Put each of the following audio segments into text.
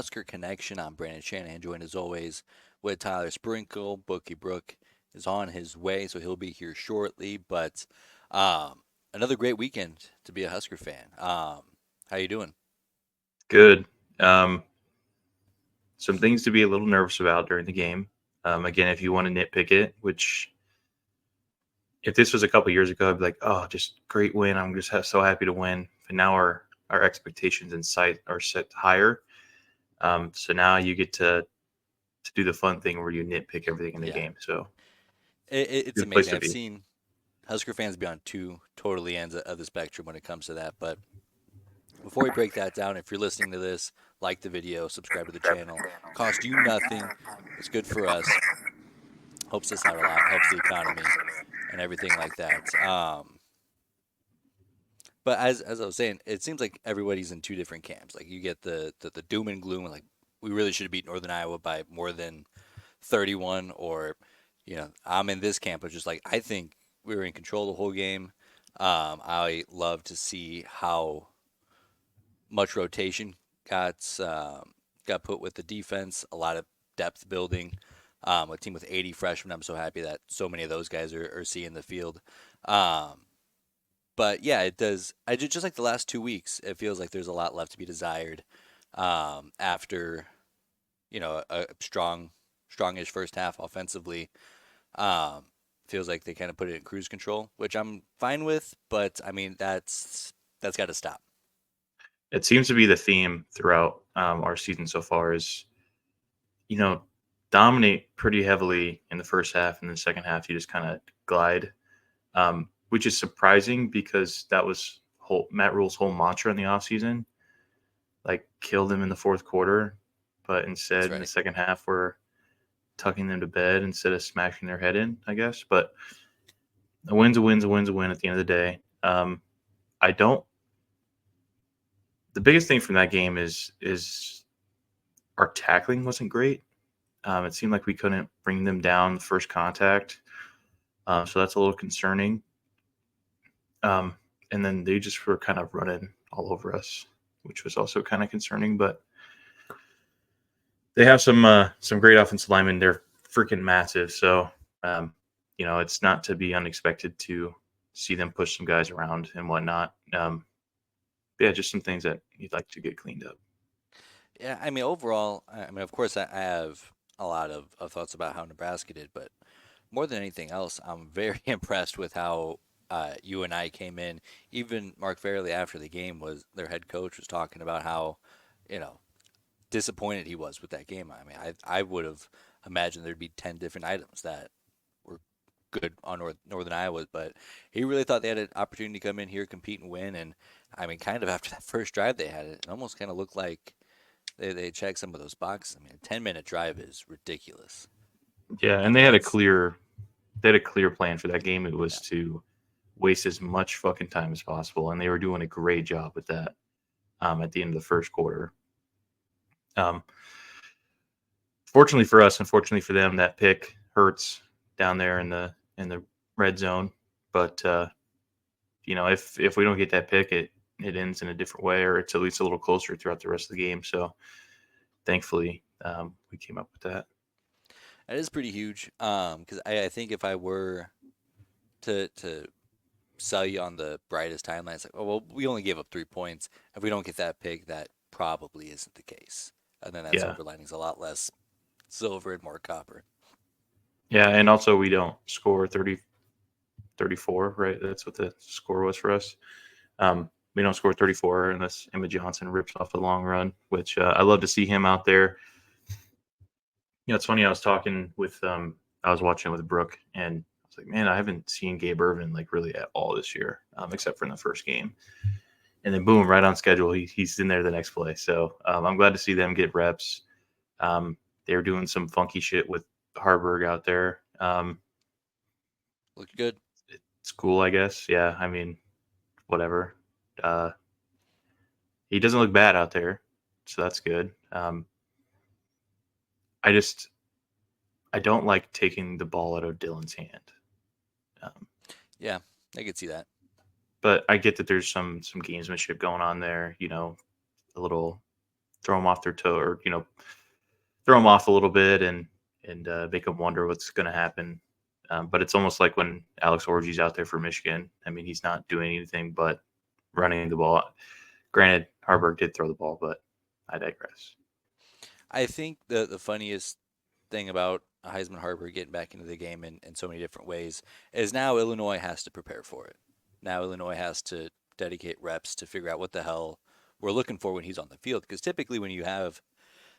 Cornhusker Connection. I'm Brandon Shanahan, joined as always with Tyler Sprinkle. Bookie Brook is on his way, so he'll be here shortly. But um, another great weekend to be a Husker fan. How you doing? Good. Um, some things to be a little nervous about during the game. Again, if you want to nitpick it, which if this was a couple years ago, I'd be like, oh, just great win. I'm just so happy to win. But now our expectations in sight are set higher. So now you get to do the fun thing where you nitpick everything in the Yeah, game. So it's good place amazing. to I've be. seen Husker fans be on two totally ends of the spectrum when it comes to that. But before we break that down, if you're listening to this, like the video, subscribe to the channel. Cost you nothing. It's good for us. Helps us out a lot. Helps the economy and everything like that. But as I was saying, it seems like everybody's in two different camps. Like you get the doom and gloom, like we really should have beat Northern Iowa by more than 31, or I'm in this camp of just like I think we were in control the whole game. I love to see how much rotation got put with the defense. A lot of depth building. A team with 80 freshmen. I'm so happy that so many of those guys are seeing the field. Um, but yeah, it does. I just like the last 2 weeks. It feels like there's a lot left to be desired after a strongish first half offensively. Um, Feels like they kind of put it in cruise control, which I'm fine with. But I mean, that's got to stop. It seems to be the theme throughout our season so far is you know dominate pretty heavily in the first half, and in the second half you just kind of glide, which is surprising because that was Matt Rule's whole mantra in the offseason, like killed him in the fourth quarter. But That's instead, in the right. second half, we're tucking them to bed instead of smashing their head in, I guess. But a win's a win's a win's a win at the end of the day. I don't. The biggest thing from that game is our tackling wasn't great. It seemed like we couldn't bring them down the first contact, so that's a little concerning. Um, and then they just were kind of running all over us, which was also kind of concerning. But they have some great offensive linemen. They're freaking massive, so um, it's not to be unexpected to see them push some guys around and whatnot. Yeah, just some things that you'd like to get cleaned up. Yeah, I mean, overall, I mean, of course, I have a lot of thoughts about how Nebraska did, but more than anything else, I'm very impressed with how you and I came in. Even Mark Fairley after the game was their head coach was talking about how, you know, disappointed he was with that game. I mean, I would have imagined there'd be 10 different items that were good on Northern Iowa, but he really thought they had an opportunity to come in here, compete and win. And I mean, kind of after that first drive they had, it almost kind of looked like they checked some of those boxes. I mean, a 10-minute drive is ridiculous. Yeah, I and mean, that's they had a clear plan for that game. It yeah, was to waste as much fucking time as possible, and they were doing a great job with that. At the end of the first quarter, um, fortunately for us, unfortunately for them, that pick hurts down there in the red zone. But if we don't get that pick, it ends in a different way, or it's at least a little closer throughout the rest of the game. So thankfully, we came up with that. that is pretty huge. Because I think if I were to sell you on the brightest timeline, it's like, oh well, we only gave up 3 points. If we don't get that pick, that probably isn't the case. And then that Yeah, silver lining's a lot less silver and more copper. yeah, and also we don't score 34, right? That's what the score was for us. We don't score 34 unless Emma Johnson rips off a long run, which I love to see him out there. It's funny. I was watching it with Brooke, and I was like, man, I haven't seen Gabe Irvin like really at all this year, except for in the first game. And then boom, right on schedule, he's in there the next play. So I'm glad to see them get reps. They're doing some funky shit with Harburg out there. Looked good. It's cool, I guess. Yeah, I mean, whatever. Uh, he doesn't look bad out there, so that's good. I just I don't like taking the ball out of Dylan's hand. Um, Yeah, I could see that. but I get that there's some gamesmanship going on there. A little throw them off their toe, or throw them off a little bit, and make them wonder what's going to happen. But it's almost like when Alex Orji's out there for Michigan. I mean, he's not doing anything but running the ball. Granted, Harburg did throw the ball, but I digress. I think the funniest thing about Heisman Harper getting back into the game in so many different ways is now Illinois has to prepare for it. Now Illinois has to dedicate reps to figure out what the hell we're looking for when he's on the field. Because typically when you have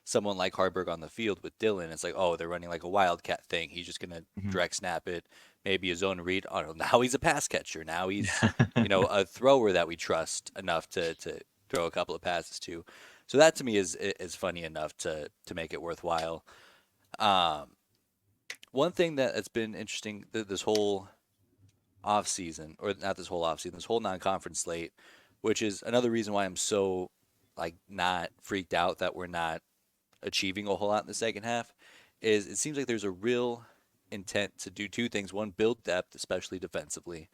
someone like Harburg on the field with Dylan, it's like, oh, they're running like a wildcat thing. He's just gonna Mhm. direct snap it, maybe a zone read. Oh no, now he's a pass catcher. Now he's, a thrower that we trust enough to throw a couple of passes to. So that to me is funny enough to make it worthwhile. Um, One thing that's been interesting this whole off season, or not this whole off season, this whole non-conference slate, which is another reason why I'm so like not freaked out that we're not achieving a whole lot in the second half, is it seems like there's a real intent to do two things. One, build depth, especially defensively.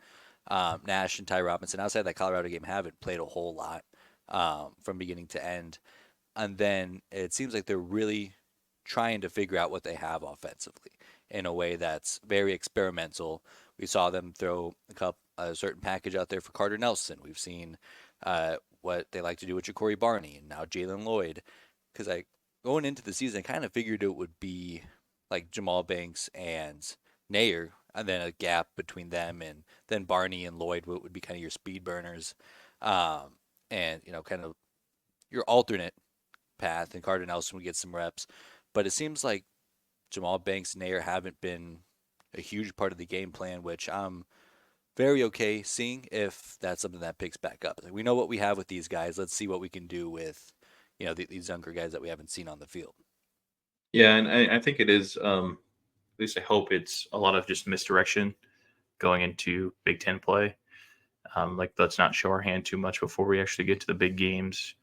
Nash and Ty Robinson, outside that Colorado game, haven't played a whole lot from beginning to end. And then it seems like they're really trying to figure out what they have offensively in a way that's very experimental. We saw them throw a certain package out there for Carter Nelson. We've seen what they like to do with Ja'Cory Barney and now Jalen Lloyd. Because I going into the season, I kind of figured it would be like Jamal Banks and Nair, and then a gap between them, and then Barney and Lloyd would be kind of your speed burners, um, and kind of your alternate path, and Carter Nelson would get some reps. But it seems like Jamal Banks and Nair haven't been a huge part of the game plan, which I'm very okay seeing if that's something that picks back up. Like, we know what we have with these guys. Let's see what we can do with these younger guys that we haven't seen on the field. Yeah, and I think it is. At least I hope it's a lot of just misdirection going into Big Ten play. Like, let's not show our hand too much before we actually get to the big games.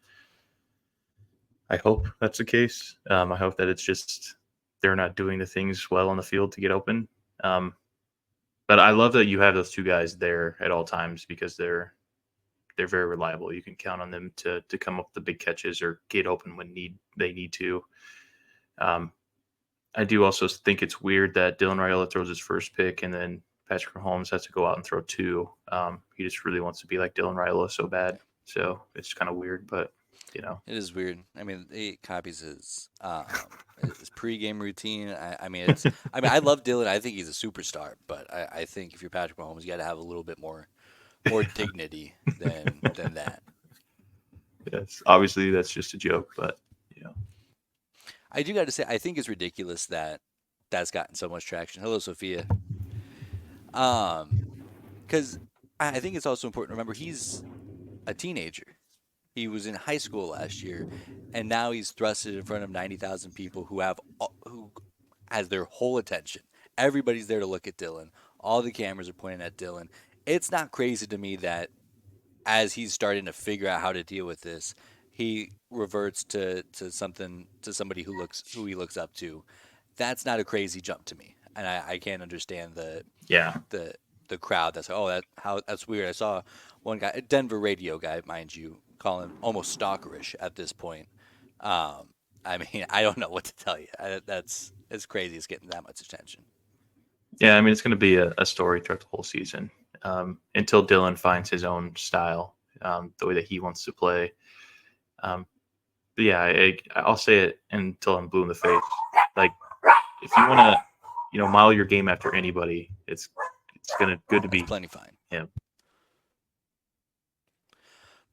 I hope that's the case. I hope that it's just they're not doing the things well on the field to get open. Um, but I love that you have those two guys there at all times because they're very reliable. You can count on them to come up with the big catches or get open when they need to. Um, I do also think it's weird that Dylan Raiola throws his first pick and then Patrick Mahomes has to go out and throw two. He just really wants to be like Dylan Raiola so bad. So it's kind of weird, but It is weird. I mean, he copies his pregame routine. I mean, it's. I mean, I love Dylan. I think he's a superstar. But I think if you're Patrick Mahomes, you got to have a little bit more dignity than that. yes, obviously that's just a joke, but you know, I do got to say, I think it's ridiculous that that's gotten so much traction. Hello, Sophia. Um, because I think it's also important to remember he's a teenager. He was in high school last year, and now he's thrusted in front of 90,000 people who has their whole attention. Everybody's there to look at Dylan. All the cameras are pointing at Dylan. It's not crazy to me that as he's starting to figure out how to deal with this, he reverts to somebody who he looks up to. That's not a crazy jump to me, and I can't understand yeah, the the crowd that's like, oh, that's weird. I saw one guy, a Denver radio guy, mind you, call him almost stalkerish at this point. Um, I mean, I don't know what to tell you. That's it's crazy. It's getting that much attention. yeah. I mean, it's going to be a story throughout the whole season until Dylan finds his own style, the way that he wants to play. Um, but yeah, I'll say it until I'm blue in the face. Like, if you want to, model your game after anybody, it's gonna good to That's be plenty fine. him.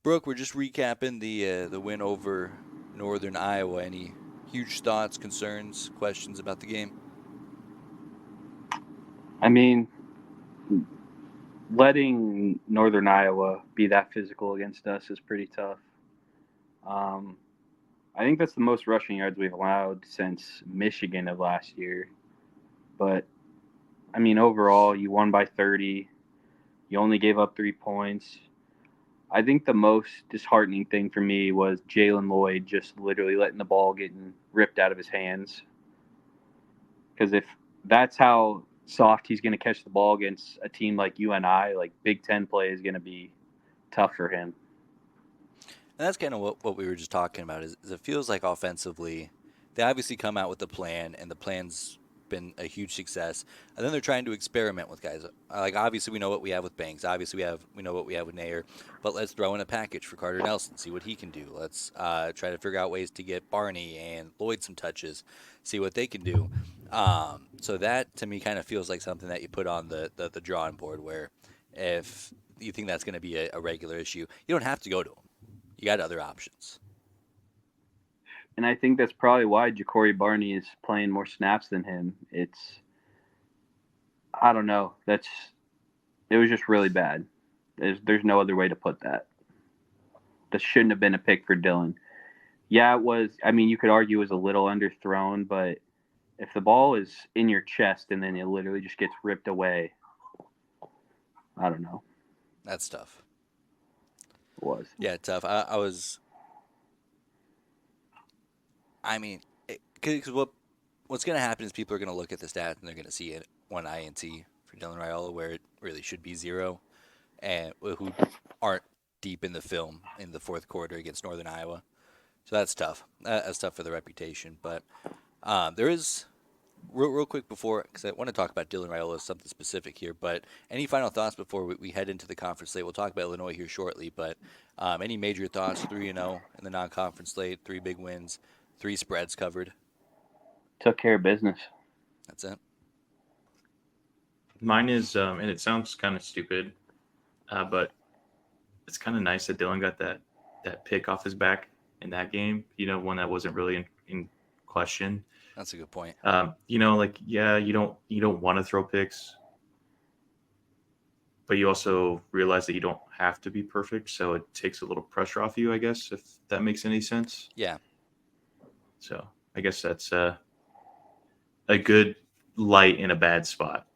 Brooke, we're just recapping the win over Northern Iowa. Any huge thoughts, concerns, questions about the game? I mean, letting Northern Iowa be that physical against us is pretty tough. Um, I think that's the most rushing yards we've allowed since Michigan of last year. But I mean, overall, you won by 30. You only gave up 3 points. I think the most disheartening thing for me was Jalen Lloyd just literally letting the ball getting ripped out of his hands. Because if that's how soft he's going to catch the ball against a team like UNI, like Big Ten play is going to be tough for him. And that's kind of what we were just talking about is it feels like offensively, they obviously come out with a plan, and the plan's been a huge success. And then they're trying to experiment with guys. Like obviously we know what we have with Banks. Obviously we know what we have with Nair. But let's throw in a package for Carter Nelson, see what he can do. Let's try to figure out ways to get Barney and Lloyd some touches, see what they can do. So that to me kind of feels like something that you put on the drawing board where if you think that's going to be a regular issue, you don't have to go to him. You got other options. And I think that's probably why Ja'Cory Barney is playing more snaps than him. I don't know. It was just really bad. There's no other way to put that. That shouldn't have been a pick for Dylan. Yeah, it was. I mean, you could argue it was a little underthrown, but if the ball is in your chest and then it literally just gets ripped away, I don't know. That's tough. It was. Yeah, tough. I was. I mean, because what's going to happen is people are going to look at the stats and they're going to see it one INT for Dylan Raiola where it really should be 0, and who aren't deep in the film in the fourth quarter against Northern Iowa. So that's tough. That's tough for the reputation. But there is real quick before, because I want to talk about Dylan Raiola, something specific here. But any final thoughts before we head into the conference slate? We'll talk about Illinois here shortly. But any major thoughts? 3-0 in the non-conference slate, 3 big wins, 3 spreads covered. Took care of business. That's it. Mine is, and it sounds kind of stupid, but it's kind of nice that Dylan got that pick off his back in that game. One that wasn't really in question. That's a good point. You don't want to throw picks, but you also realize that you don't have to be perfect, so it takes a little pressure off you, I guess, if that makes any sense. Yeah. So I guess that's a good light in a bad spot.